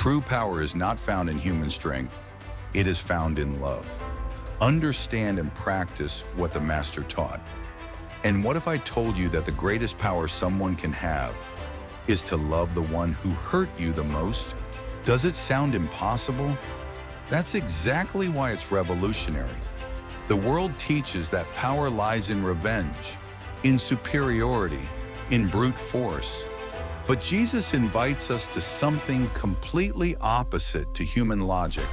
True power is not found in human strength. It is found in love. Understand and practice what the Master taught. And what if I told you that the greatest power someone can have is to love the one who hurt you the most? Does it sound impossible? That's exactly why it's revolutionary. The world teaches that power lies in revenge, in superiority, in brute force. But Jesus invites us to something completely opposite to human logic.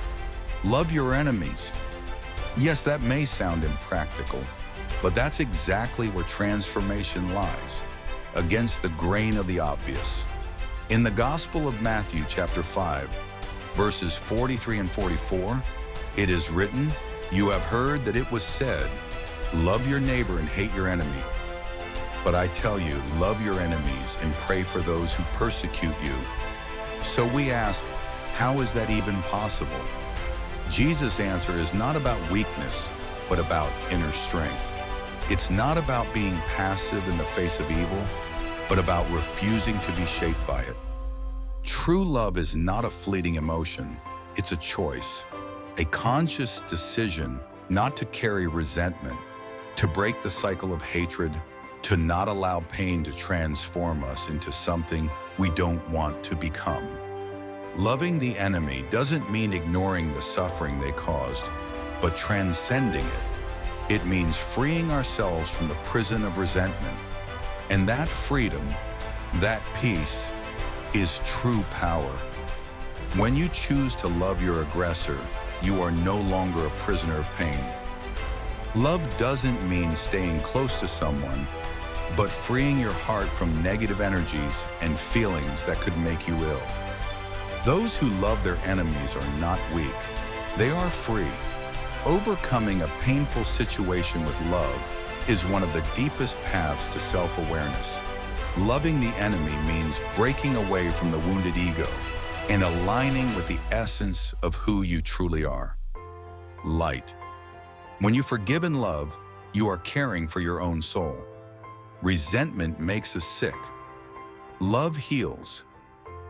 Love your enemies. Yes, that may sound impractical, but that's exactly where transformation lies, against the grain of the obvious. In the Gospel of Matthew, chapter 5, verses 43 and 44, it is written, "You have heard that it was said, 'Love your neighbor and hate your enemy.' But I tell you, love your enemies and pray for those who persecute you." So we ask, how is that even possible? Jesus' answer is not about weakness, but about inner strength. It's not about being passive in the face of evil, but about refusing to be shaped by it. True love is not a fleeting emotion, it's a choice, a conscious decision not to carry resentment, to break the cycle of hatred, to not allow pain to transform us into something we don't want to become. Loving the enemy doesn't mean ignoring the suffering they caused, but transcending it. It means freeing ourselves from the prison of resentment. And that freedom, that peace, is true power. When you choose to love your aggressor, you are no longer a prisoner of pain. Love doesn't mean staying close to someone, but freeing your heart from negative energies and feelings that could make you ill. Those who love their enemies are not weak. They are free. Overcoming a painful situation with love is one of the deepest paths to self-awareness. Loving the enemy means breaking away from the wounded ego and aligning with the essence of who you truly are. Light. When you forgive and love, you are caring for your own soul. Resentment makes us sick. Love heals.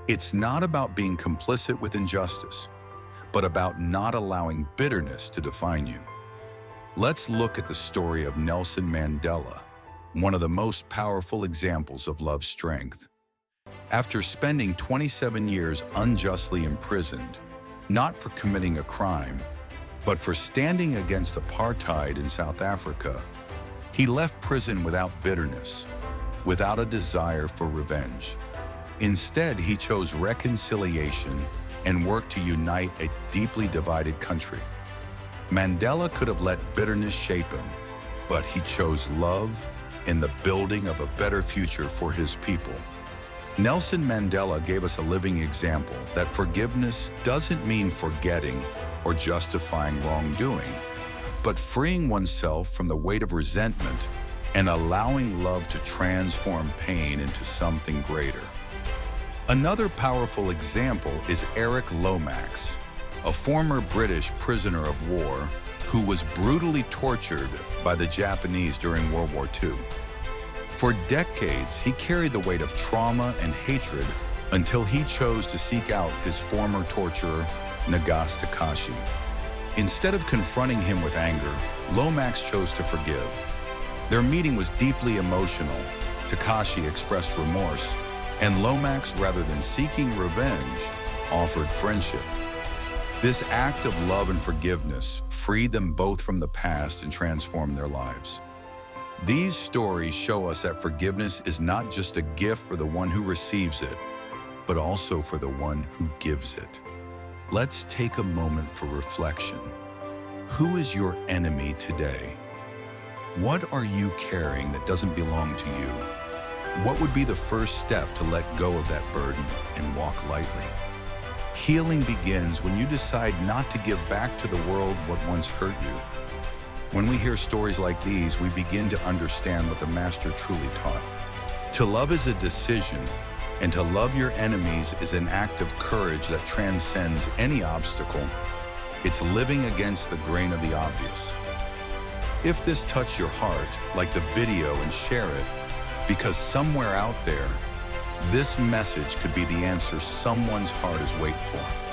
It's not about being complicit with injustice, but about not allowing bitterness to define you. Let's look at the story of Nelson Mandela, one of the most powerful examples of love's strength. After spending 27 years unjustly imprisoned, not for committing a crime, but for standing against apartheid in South Africa, he left prison without bitterness, without a desire for revenge. Instead, he chose reconciliation and worked to unite a deeply divided country. Mandela could have let bitterness shape him, but he chose love and the building of a better future for his people. Nelson Mandela gave us a living example that forgiveness doesn't mean forgetting or justifying wrongdoing, but freeing oneself from the weight of resentment and allowing love to transform pain into something greater. Another powerful example is Eric Lomax, a former British prisoner of war who was brutally tortured by the Japanese during World War II. For decades, he carried the weight of trauma and hatred until he chose to seek out his former torturer, Nagase Takashi. Instead of confronting him with anger, Lomax chose to forgive. Their meeting was deeply emotional. Takashi expressed remorse, and Lomax, rather than seeking revenge, offered friendship. This act of love and forgiveness freed them both from the past and transformed their lives. These stories show us that forgiveness is not just a gift for the one who receives it, but also for the one who gives it. Let's take a moment for reflection. Who is your enemy today? What are you carrying that doesn't belong to you? What would be the first step to let go of that burden and walk lightly? Healing begins when you decide not to give back to the world what once hurt you. When we hear stories like these, we begin to understand what the Master truly taught. To love is a decision, and to love your enemies is an act of courage that transcends any obstacle. It's living against the grain of the obvious. If this touched your heart, like the video and share it, because somewhere out there, This message could be the answer someone's heart is waiting for.